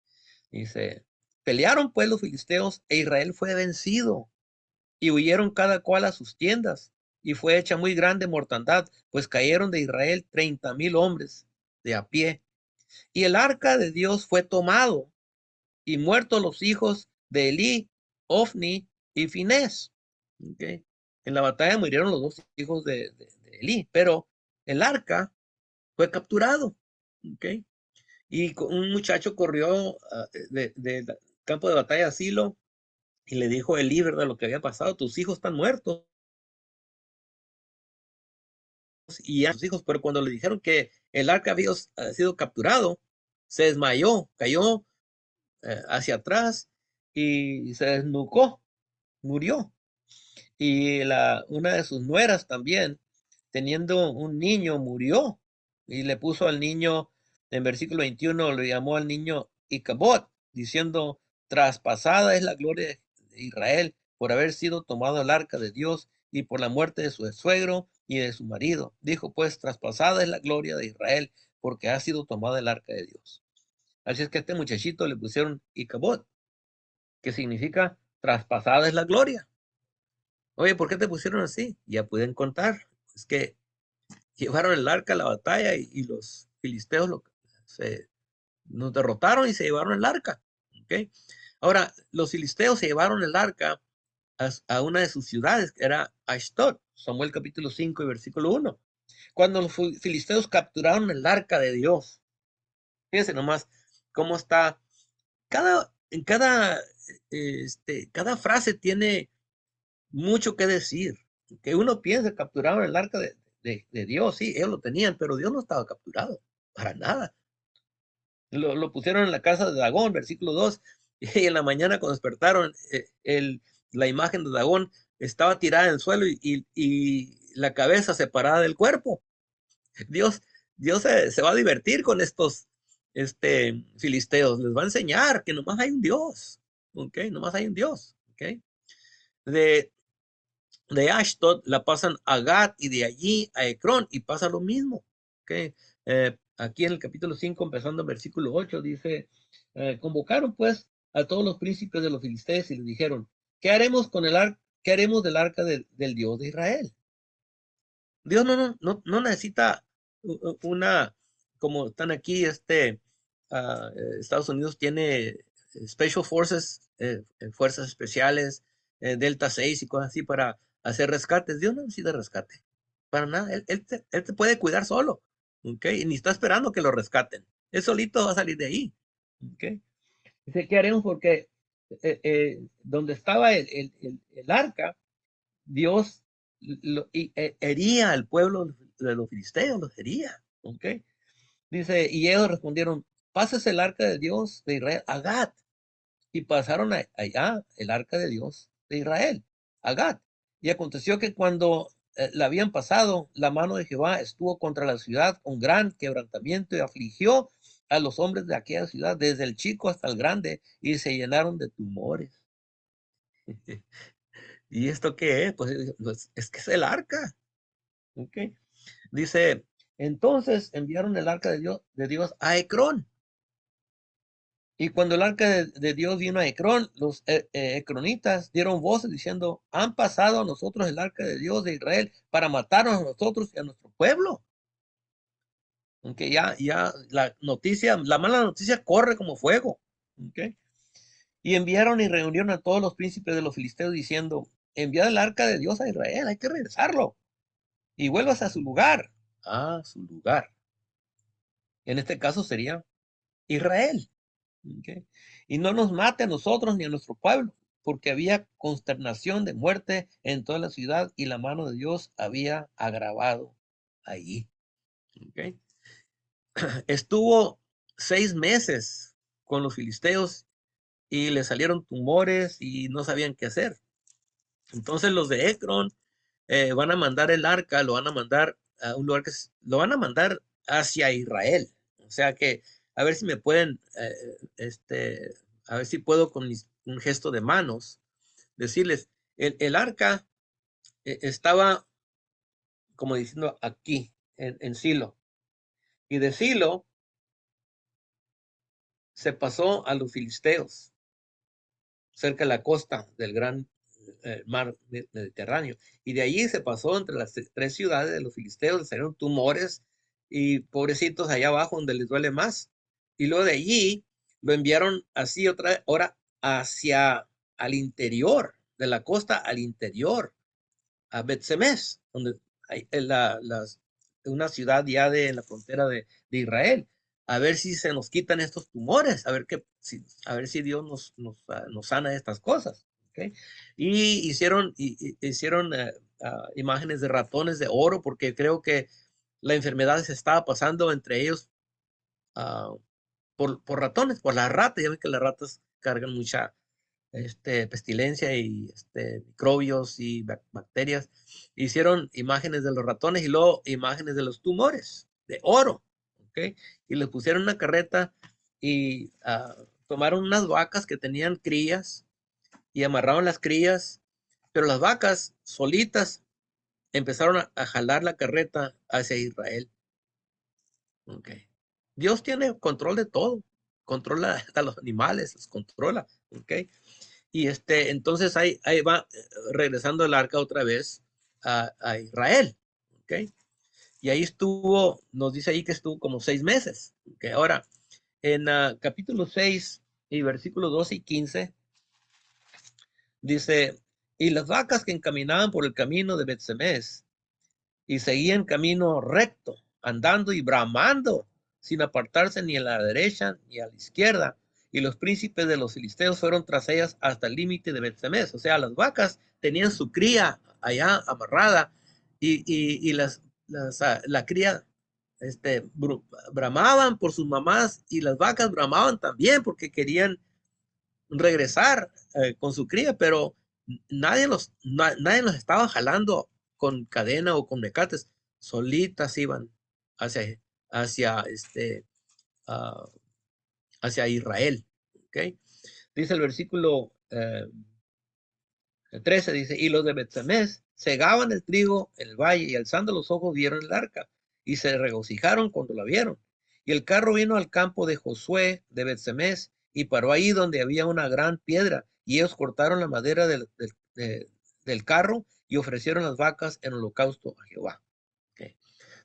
Dice, pelearon pues los filisteos e Israel fue vencido y huyeron cada cual a sus tiendas y fue hecha muy grande mortandad, pues cayeron de Israel 30,000 hombres de a pie. Y el arca de Dios fue tomado y muertos los hijos de Elí, Ofni y Finés. Okay. En la batalla murieron los 2 hijos de Elí, pero el arca fue capturado. Okay. Y un muchacho corrió del campo de batalla a Silo y le dijo a Elí, ¿verdad?, lo que había pasado. Tus hijos están muertos. Y a sus hijos, pero cuando le dijeron que el arca había sido capturado, se desmayó, cayó hacia atrás y se desnucó, murió. Y una de sus nueras también, teniendo un niño, murió. Y le puso al niño, en versículo 21, le llamó al niño Icabod, diciendo, traspasada es la gloria de Israel por haber sido tomado el arca de Dios y por la muerte de su suegro y de su marido. Dijo pues, traspasada es la gloria de Israel porque ha sido tomada el arca de Dios. Así es que a este muchachito le pusieron Icabod, que significa traspasada es la gloria. Oye, ¿por qué te pusieron así? Ya pueden contar. Es que llevaron el arca a la batalla y los filisteos nos derrotaron y se llevaron el arca. ¿Okay? Ahora, los filisteos se llevaron el arca a una de sus ciudades, que era Ashdod, Samuel capítulo 5 y versículo 1. Cuando los filisteos capturaron el arca de Dios, fíjense nomás cómo está, en cada frase tiene mucho que decir. Que uno piensa, capturaron el arca de Dios, sí, ellos lo tenían, pero Dios no estaba capturado, para nada. Lo pusieron en la casa de Dagón, versículo 2, y en la mañana cuando despertaron, la imagen de Dagón estaba tirada en el suelo y la cabeza separada del cuerpo. Dios, Dios se va a divertir con estos filisteos, les va a enseñar que nomás hay un Dios, ¿ok? Nomás hay un Dios, ¿ok? De, de Ashdod la pasan a Gat y de allí a Ecrón y pasa lo mismo, ¿ok? Aquí en el capítulo 5, empezando en versículo 8, dice, convocaron pues a todos los príncipes de los filisteos y les dijeron, ¿qué haremos con qué haremos del arca del Dios de Israel? Dios no necesita una, como están aquí, Estados Unidos tiene Special Forces, fuerzas especiales, Delta 6 y cosas así para hacer rescates. Dios no necesita rescate, para nada. Él te puede cuidar solo, ¿ok? Y ni está esperando que lo rescaten. Él solito va a salir de ahí, ¿ok? Dice, ¿qué haremos? Porque donde estaba el arca, Dios hería al pueblo de los filisteos, los hería. ¿Ok? Dice, y ellos respondieron, pásese el arca de Dios de Israel a Gat. Y pasaron allá el arca de Dios de Israel a Gat. Y aconteció que cuando la habían pasado, la mano de Jehová estuvo contra la ciudad con gran quebrantamiento y afligió a los hombres de aquella ciudad, desde el chico hasta el grande, y se llenaron de tumores. ¿Y esto qué es? Pues es que es el arca. ¿Ok? Dice, entonces enviaron el arca de Dios a Ecrón. Y cuando el arca de Dios vino a Ecrón, los ecronitas dieron voces diciendo, han pasado a nosotros el arca de Dios de Israel para matarnos a nosotros y a nuestro pueblo. Aunque ya la mala noticia corre como fuego. ¿Okay? Y enviaron y reunieron a todos los príncipes de los filisteos diciendo, enviad el arca de Dios a Israel, hay que regresarlo. Y vuelvas a su lugar. A su lugar. En este caso sería Israel. ¿Okay? Y no nos mate a nosotros ni a nuestro pueblo, porque había consternación de muerte en toda la ciudad y la mano de Dios había agravado allí. ¿Okay? Estuvo 6 meses con los filisteos y le salieron tumores y no sabían qué hacer. Entonces los de Ecrón van a mandar el arca, lo van a mandar a un lugar lo van a mandar hacia Israel. O sea que a ver si me pueden, a ver si puedo con un gesto de manos decirles, el arca estaba como diciendo aquí, en Silo. Y de Silo se pasó a los filisteos, cerca de la costa del gran mar Mediterráneo. Y de allí se pasó entre las tres ciudades de los filisteos, les salieron tumores y pobrecitos allá abajo donde les duele más. Y luego de allí lo enviaron así otra hora hacia al interior de la costa, al interior, a Bet-Semes, donde hay una ciudad ya en la frontera de Israel, a ver si se nos quitan estos tumores, a ver si Dios nos sana estas cosas. ¿Okay? Y hicieron imágenes de ratones de oro, porque creo que la enfermedad se estaba pasando entre ellos uh, por ratones, por las ratas. Ya ven que las ratas cargan mucha pestilencia y microbios y bacterias. Hicieron imágenes de los ratones y luego imágenes de los tumores de oro. ¿Okay? Y les pusieron una carreta y tomaron unas vacas que tenían crías y amarraron las crías, pero las vacas solitas empezaron a jalar la carreta hacia Israel. Okay. Dios tiene control de todo, controla a los animales, los controla. Okay. Y entonces ahí va regresando el arca otra vez a Israel. ¿Okay? Y ahí estuvo, nos dice ahí que estuvo como 6 meses. Que ahora, en capítulo 6 y versículos 12 y 15, dice, y las vacas que encaminaban por el camino de Bet-Semes y seguían camino recto, andando y bramando, sin apartarse ni a la derecha ni a la izquierda. Y los príncipes de los filisteos fueron tras ellas hasta el límite de Bet-Semes. O sea, las vacas tenían su cría allá amarrada y la cría bramaban por sus mamás y las vacas bramaban también porque querían regresar con su cría, pero nadie los estaba jalando con cadena o con mecates, solitas iban hacia, hacia, ah, hacia Israel. ¿Ok? Dice el versículo 13, dice, y los de Bet-Semes segaban el trigo en el valle y alzando los ojos vieron el arca y se regocijaron cuando la vieron. Y el carro vino al campo de Josué de Bet-Semes y paró ahí donde había una gran piedra y ellos cortaron la madera del carro y ofrecieron las vacas en holocausto a Jehová. Okay.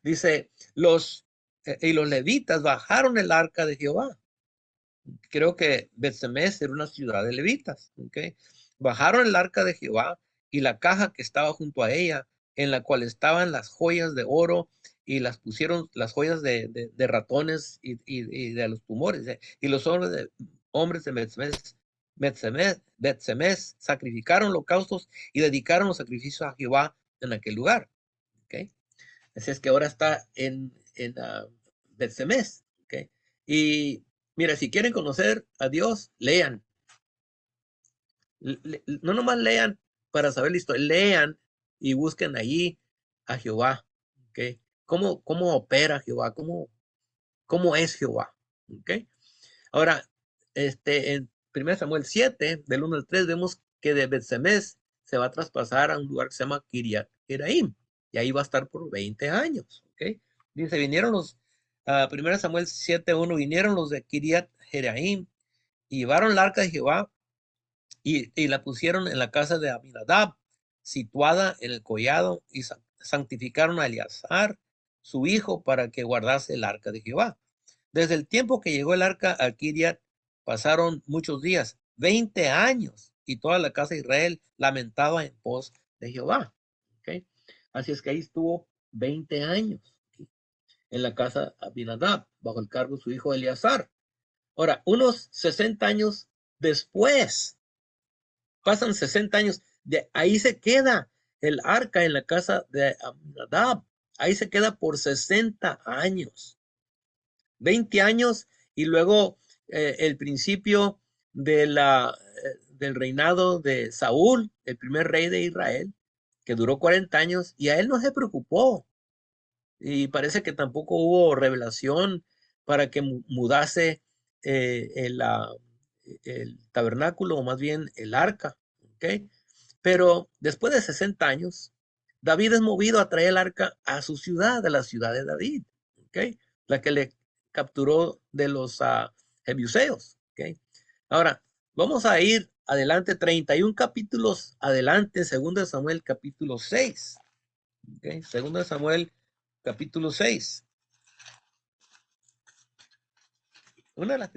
Dice, y los levitas bajaron el arca de Jehová. Creo que Bet-Semes era una ciudad de levitas. ¿Okay? Bajaron el arca de Jehová y la caja que estaba junto a ella, en la cual estaban las joyas de oro, y las pusieron las joyas de ratones y de los tumores. Y los hombres de Bet-Semes sacrificaron holocaustos y dedicaron los sacrificios a Jehová en aquel lugar. ¿Okay? Así es que ahora está en Bet-Semes. ¿Okay? Y mira, si quieren conocer a Dios, lean. No nomás lean para saber la historia, lean y busquen allí a Jehová. ¿Okay? ¿Cómo opera Jehová? ¿Cómo es Jehová? ¿Okay? Ahora, en 1 Samuel 7, del 1 al 3, vemos que de Bet-Semes se va a traspasar a un lugar que se llama Kiriat Jearim, y ahí va a estar por 20 años. ¿Okay? Dice, vinieron 1 Samuel 7:1, vinieron los de Kiriat Jearim y llevaron el arca de Jehová y la pusieron en la casa de Abinadab, situada en el collado, y santificaron a Eleazar, su hijo, para que guardase el arca de Jehová. Desde el tiempo que llegó el arca a Kiriat, pasaron muchos días, 20 años, y toda la casa de Israel lamentaba en pos de Jehová. ¿Okay? Así es que ahí estuvo 20 años, ¿okay? En la casa de Abinadab, bajo el cargo de su hijo Eleazar. Ahora, unos 60 años después, pasan 60 años, de ahí se queda el arca en la casa de Abinadab, ahí se queda por 60 años. 20 años y luego el principio del reinado de Saúl, el primer rey de Israel, que duró 40 años y a él no se preocupó. Y parece que tampoco hubo revelación para que mudase el tabernáculo, o más bien el arca. ¿Okay? Pero después de 60 años, David es movido a traer el arca a su ciudad, a la ciudad de David, ¿okay? La que le capturó de los jebuseos. ¿Okay? Ahora, vamos a ir adelante, 31 capítulos adelante, 2 Samuel capítulo 6. ¿Okay? 2 Samuel capítulo 6. Una de las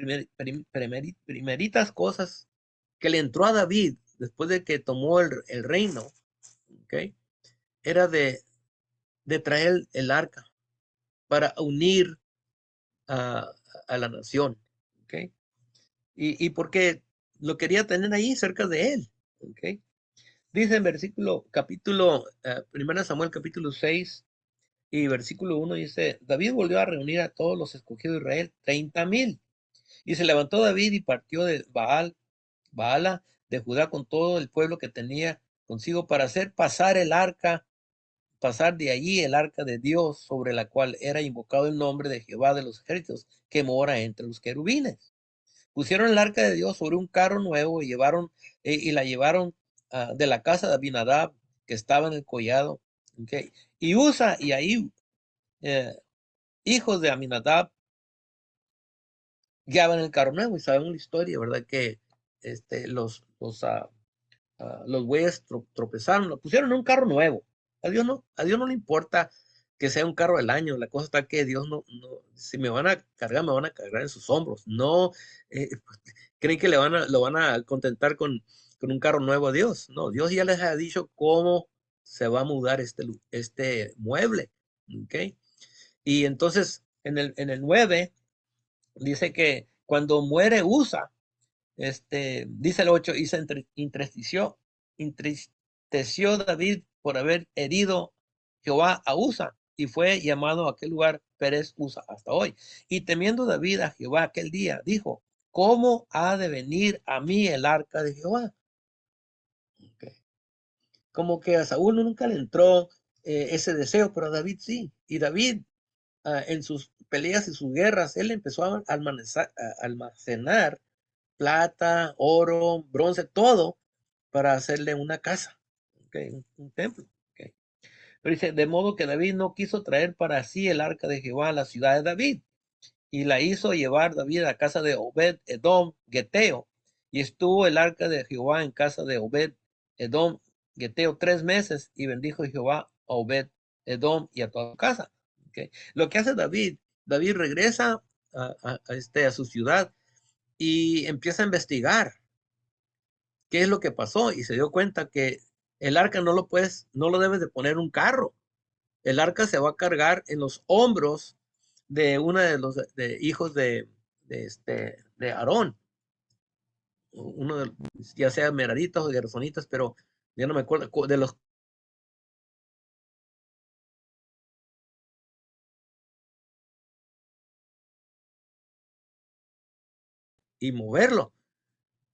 primeritas cosas que le entró a David después de que tomó el reino, ¿okay? Era de traer el arca para unir a, a la nación. ¿Okay? Y porque lo quería tener ahí cerca de él. ¿Okay? Dice en capítulo 1 Samuel capítulo 6 y versículo 1, dice, David volvió a reunir a todos los escogidos de Israel, 30,000. Y se levantó David y partió de Baala de Judá con todo el pueblo que tenía consigo para hacer pasar de allí el arca de Dios, sobre la cual era invocado el nombre de Jehová de los ejércitos, que mora entre los querubines. Pusieron el arca de Dios sobre un carro nuevo y la llevaron de la casa de Abinadab, que estaba en el collado. ¿Okay? Y Usa y ahí, hijos de Aminadab, guiaban el carro nuevo. Y sabemos la historia, ¿verdad? Que los bueyes tropezaron, lo pusieron en un carro nuevo. A Dios no le importa que sea un carro del año. La cosa está que Dios si me van a cargar, me van a cargar en sus hombros. No, pues, creen que lo van a contentar con un carro nuevo a Dios. No, Dios ya les ha dicho cómo se va a mudar este mueble. ¿Ok? Y entonces, en el 9 dice que cuando muere Usa, dice el 8, y se entristeció David por haber herido Jehová a Usa, y fue llamado a aquel lugar Pérez Usa hasta hoy. Y temiendo David a Jehová aquel día, dijo, ¿cómo ha de venir a mí el arca de Jehová? Okay. Como que a Saúl nunca le entró ese deseo, pero a David sí. Y David, en sus peleas y sus guerras, él empezó a almacenar plata, oro, bronce, todo para hacerle una casa, ¿okay? Un templo. ¿Okay? Pero dice, de modo que David no quiso traer para sí el arca de Jehová a la ciudad de David, y la hizo llevar David a la casa de Obed Edom Geteo, y estuvo el arca de Jehová en casa de Obed Edom Geteo 3 meses, y bendijo Jehová a Obed Edom y a toda su casa. ¿Okay? Lo que hace David, David regresa a su ciudad y empieza a investigar qué es lo que pasó, y se dio cuenta que el arca no lo debes de poner en un carro. El arca se va a cargar en los hombros de uno de los hijos de Aarón, uno de, ya sea meraritas o gersonitas, pero ya no me acuerdo de los, y moverlo.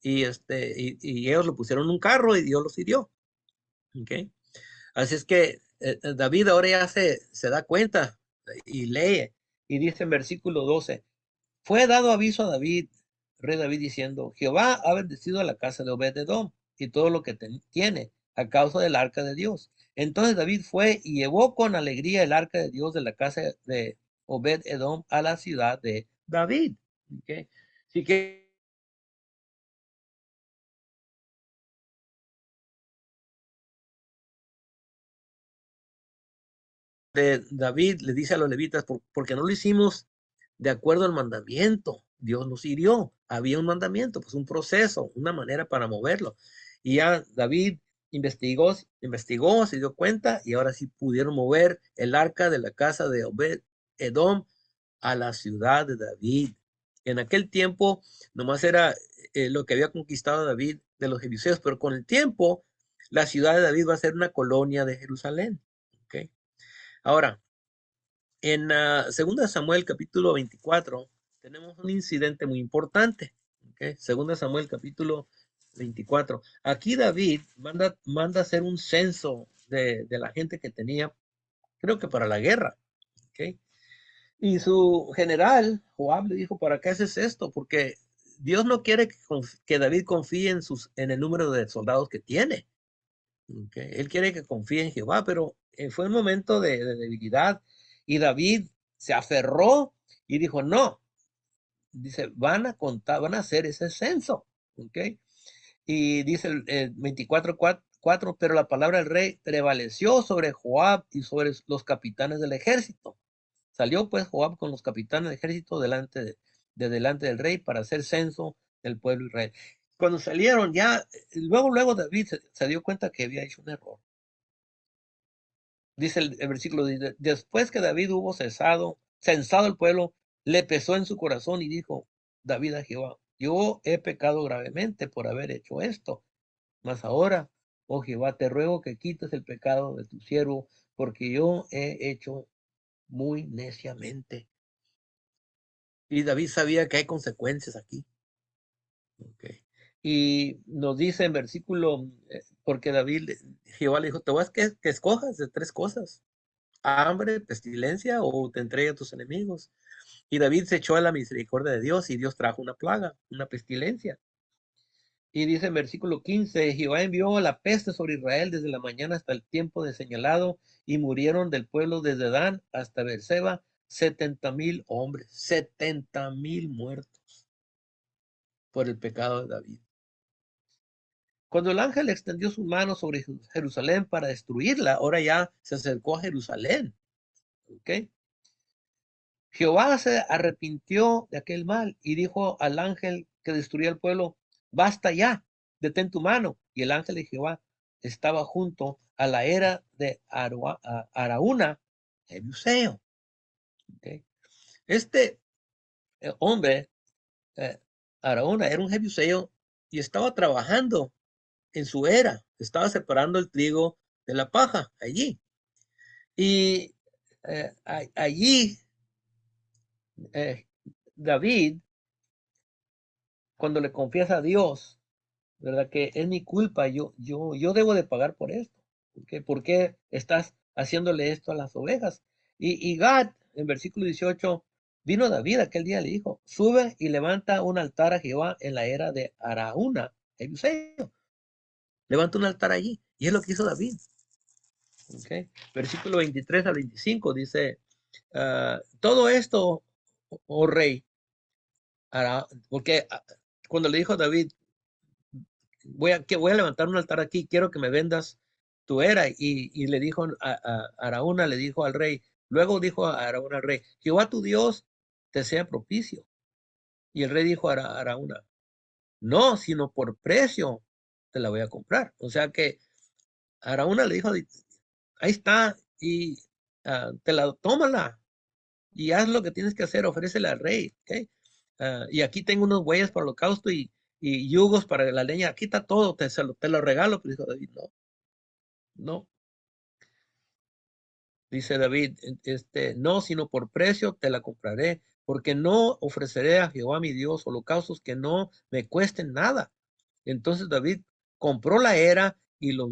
Y ellos lo pusieron en un carro y Dios los hirió. ¿Okay? Así es que David ahora ya se da cuenta y lee, y dice en versículo 12, fue dado aviso a David, rey David, diciendo, Jehová ha bendecido a la casa de Obed-edom y todo lo que tiene a causa del arca de Dios. Entonces David fue y llevó con alegría el arca de Dios de la casa de Obed-edom a la ciudad de David. ¿Okay? Así que David le dice a los levitas, porque no lo hicimos de acuerdo al mandamiento, Dios nos hirió, había un mandamiento, pues un proceso, una manera para moverlo. Y ya David investigó, se dio cuenta, y ahora sí pudieron mover el arca de la casa de Obed Edom a la ciudad de David. En aquel tiempo nomás era lo que había conquistado David de los jebuseos, pero con el tiempo la ciudad de David va a ser una colonia de Jerusalén. ¿Okay? Ahora, en 2 Samuel capítulo 24 tenemos un incidente muy importante. ¿Okay? 2 Samuel capítulo 24. Aquí David manda hacer un censo de la gente que tenía, creo que para la guerra. ¿Okay? Y su general, Joab, le dijo, ¿para qué haces esto? Porque Dios no quiere que David confíe en el número de soldados que tiene. ¿Okay? Él quiere que confíe en Jehová, pero fue un momento de debilidad, y David se aferró y dijo, no, dice, van a contar, van a hacer ese censo. ¿Ok? Y dice el 24:4, pero la palabra del rey prevaleció sobre Joab y sobre los capitanes del ejército. Salió pues Joab con los capitanes del ejército delante del rey para hacer censo del pueblo de Israel. Cuando salieron ya, luego David se dio cuenta que había hecho un error. Dice el versículo, después que David hubo censado el pueblo, le pesó en su corazón y dijo David a Jehová, yo he pecado gravemente por haber hecho esto, mas ahora, oh Jehová, te ruego que quites el pecado de tu siervo, porque yo he hecho muy neciamente. Y David sabía que hay consecuencias aquí. Okay. Y nos dice en versículo, porque Jehová le dijo, te vas que escojas de tres cosas: hambre, pestilencia, o te entregue a tus enemigos. Y David se echó a la misericordia de Dios, y Dios trajo una plaga, una pestilencia. Y dice en versículo 15, Jehová envió la peste sobre Israel desde la mañana hasta el tiempo de señalado, y murieron del pueblo desde Dan hasta Beerseba 70,000 hombres, 70,000 muertos por el pecado de David. Cuando el ángel extendió su mano sobre Jerusalén para destruirla, ahora ya se acercó a Jerusalén. ¿ok? Jehová se arrepintió de aquel mal y dijo al ángel que destruía el pueblo, basta ya, detén tu mano. Y el ángel de Jehová estaba junto a la era de Araúna, Jebuseo. ¿Ok? Este hombre, eh, Araúna, era un jebuseo y estaba trabajando en su era, estaba separando el trigo de la paja allí. Y allí eh, David, cuando le confiesa a Dios, ¿verdad? Que es mi culpa, yo debo de pagar por esto. ¿Por qué estás haciéndole esto a las ovejas? Y Gad, en versículo 18, vino David aquel día, le dijo, sube y levanta un altar a Jehová en la era de Araúna, Jebuseo. Levanta un altar allí. Y es lo que hizo David. ¿Okay? Versículo 23 al 25 dice, todo esto, oh rey, porque cuando le dijo a David, voy a levantar un altar aquí, quiero que me vendas tu era. Y le dijo a Araúna, le dijo al rey, luego dijo a Araúna al rey, Jehová tu Dios te sea propicio. Y el rey dijo a Araúna, no, sino por precio te la voy a comprar. O sea que Araúna le dijo, ahí está, y te la tómala, y haz lo que tienes que hacer, ofrécele al rey, ¿ok? Y aquí tengo unos bueyes para el holocausto y yugos para la leña, aquí está todo, te lo regalo, pero dijo David, no, no, dice David, no, sino por precio te la compraré, porque no ofreceré a Jehová mi Dios holocaustos que no me cuesten nada. Entonces David compró la era y los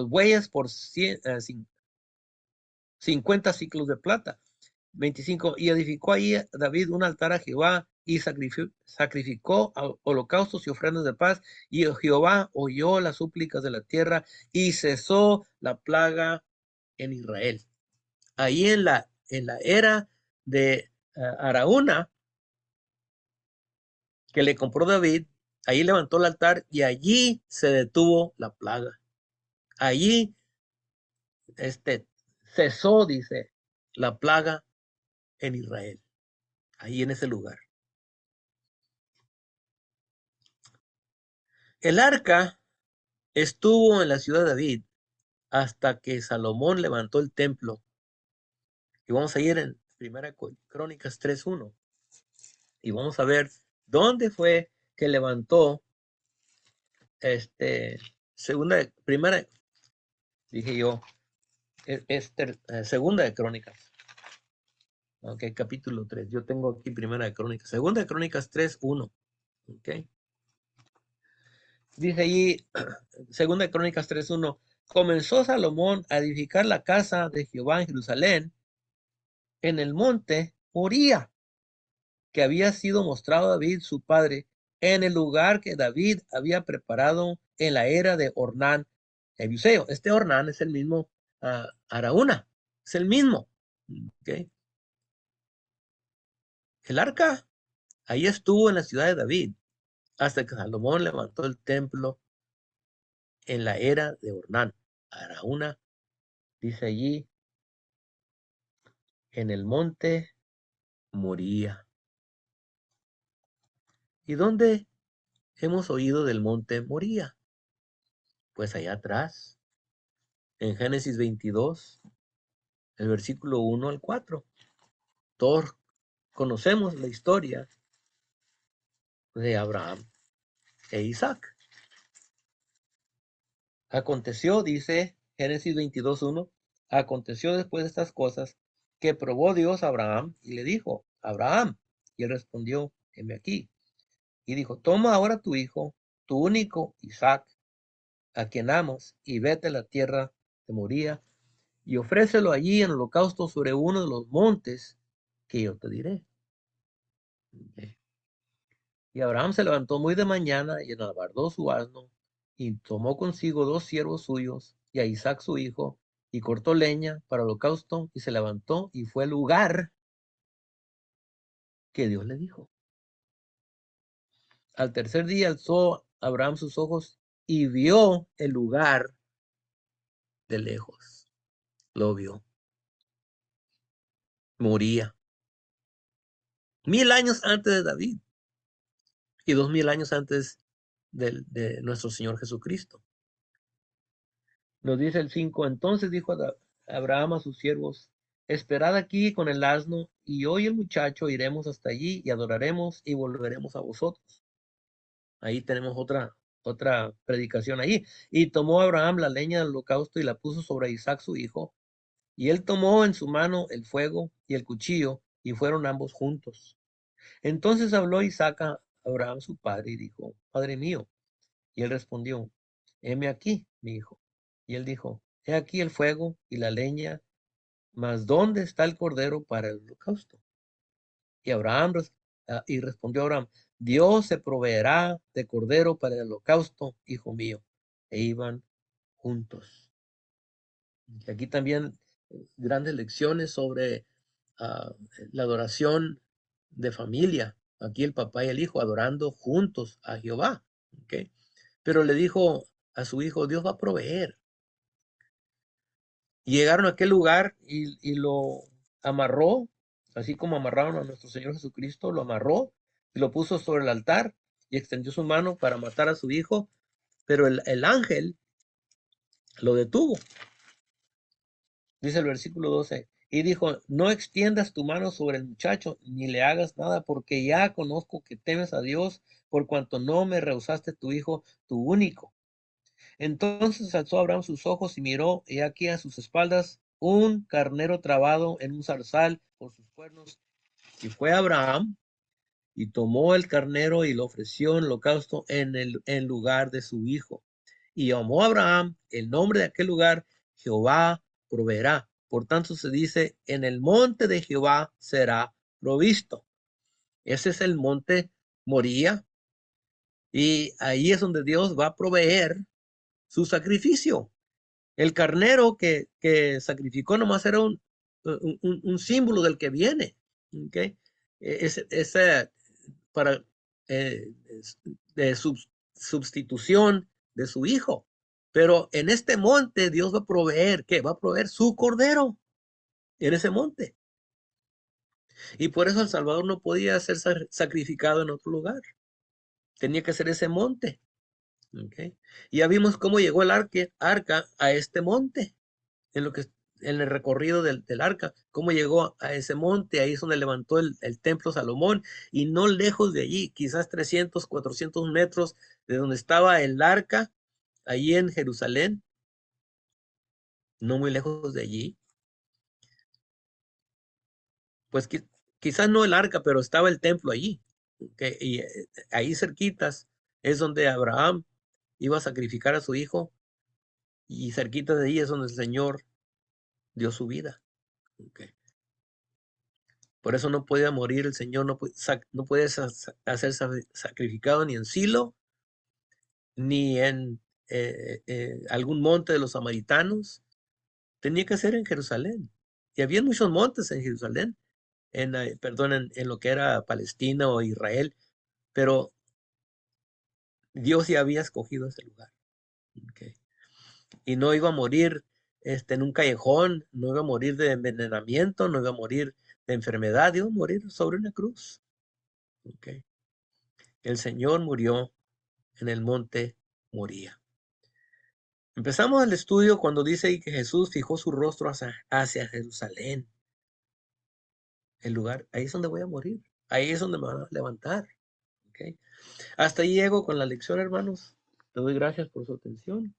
bueyes por 50 ciclos de plata. 25. Y edificó ahí David un altar a Jehová y sacrificó holocaustos y ofrendas de paz. Y Jehová oyó las súplicas de la tierra y cesó la plaga en Israel. Ahí en la era de Araúna, que le compró David, ahí levantó el altar y allí se detuvo la plaga. Allí cesó, dice, la plaga en Israel. Ahí en ese lugar. El arca estuvo en la ciudad de David hasta que Salomón levantó el templo. Y vamos a ir en Primera Crónicas 3:1 y vamos a ver dónde fue que levantó primera, dije yo, segunda de Crónicas. Ok, capítulo 3. Yo tengo aquí Primera de Crónicas. Segunda de Crónicas 3:1. Ok. Dice allí, Segunda de Crónicas 3:1. Comenzó Salomón a edificar la casa de Jehová en Jerusalén, en el monte Moría, que había sido mostrado a David su padre, en el lugar que David había preparado en la era de Ornán Jebuseo. Este Ornán es el mismo Araúna, es el mismo. ¿Okay? El arca ahí estuvo en la ciudad de David hasta que Salomón levantó el templo en la era de Ornán. Araúna dice allí, en el monte Moría. ¿Y dónde hemos oído del monte Moría? Pues allá atrás, en Génesis 22, el versículo 1 al 4. Todos conocemos la historia de Abraham e Isaac. Aconteció, dice Génesis 22:1, aconteció después de estas cosas que probó Dios a Abraham y le dijo, Abraham, y él respondió, heme aquí. Y dijo, toma ahora tu hijo, tu único Isaac, a quien amas, y vete a la tierra de Moría, y ofrécelo allí en holocausto sobre uno de los montes que yo te diré. Y Abraham se levantó muy de mañana y enalbardó su asno, y tomó consigo 2 siervos suyos, y a Isaac su hijo, y cortó leña para holocausto, y se levantó y fue al lugar que Dios le dijo. Al tercer día alzó Abraham sus ojos y vio el lugar de lejos. Lo vio. moría. 1000 años antes de David y 2000 años antes de nuestro Señor Jesucristo. Nos dice el 5, entonces dijo Abraham a sus siervos, esperad aquí con el asno, y hoy el muchacho iremos hasta allí y adoraremos y volveremos a vosotros. Ahí tenemos otra predicación ahí. Y tomó Abraham la leña del holocausto y la puso sobre Isaac su hijo, y él tomó en su mano el fuego y el cuchillo, y fueron ambos juntos. Entonces habló Isaac a Abraham su padre y dijo, Padre mío. Y él respondió, heme aquí, mi hijo. Y él dijo, he aquí el fuego y la leña, mas ¿dónde está el cordero para el holocausto? Y respondió Abraham, Dios se proveerá de cordero para el holocausto, hijo mío. E iban juntos. Y aquí también grandes lecciones sobre ah, la adoración de familia. Aquí el papá y el hijo adorando juntos a Jehová. ¿Ok? Pero le dijo a su hijo, Dios va a proveer. Y llegaron a aquel lugar y lo amarró, así como amarraron a nuestro Señor Jesucristo, lo amarró y lo puso sobre el altar y extendió su mano para matar a su hijo, pero el ángel lo detuvo. Dice el versículo 12, y dijo, no extiendas tu mano sobre el muchacho, ni le hagas nada, porque ya conozco que temes a Dios, por cuanto no me rehusaste tu hijo, tu único. Entonces alzó Abraham sus ojos y miró, y aquí a sus espaldas un carnero trabado en un zarzal por sus cuernos. Y fue Abraham y tomó el carnero y lo ofreció en holocausto en lugar de su hijo. Y llamó a Abraham el nombre de aquel lugar, Jehová proveerá. Por tanto se dice, en el monte de Jehová será provisto. Ese es el monte Moría. Y ahí es donde Dios va a proveer su sacrificio. El carnero que sacrificó nomás era un símbolo del que viene. ¿Okay? Ese para de sustitución de su hijo. Pero en este monte Dios va a proveer, ¿qué? Va a proveer su cordero en ese monte. Y por eso el Salvador no podía ser sacrificado en otro lugar. Tenía que ser ese monte. ¿Okay? Y ya vimos cómo llegó el arca a este monte. En lo que en el recorrido del arca, cómo llegó a ese monte, ahí es donde levantó el templo Salomón, y no lejos de allí, quizás 300, 400 metros de donde estaba el arca, allí en Jerusalén, no muy lejos de allí, pues quizás no el arca, pero estaba el templo allí, y ahí cerquitas es donde Abraham iba a sacrificar a su hijo, y cerquita de ahí es donde el Señor dio su vida. Okay. Por eso no podía morir el Señor, no puede ser sacrificado ni en Silo, ni en algún monte de los samaritanos. Tenía que ser en Jerusalén. Y había muchos montes en Jerusalén, perdón, en lo que era Palestina o Israel, pero Dios ya había escogido ese lugar. Okay. Y no iba a morir en un callejón, no iba a morir de envenenamiento, no iba a morir de enfermedad, iba a morir sobre una cruz. Okay. El Señor murió en el monte Moría. Empezamos el estudio cuando dice ahí que Jesús fijó su rostro hacia Jerusalén, el lugar, ahí es donde voy a morir, ahí es donde me van a levantar. ¿Okay? Hasta ahí llego con la lección, hermanos. Te doy gracias por su atención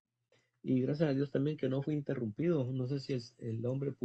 y gracias a Dios también que no fui interrumpido. No sé si el hombre pudo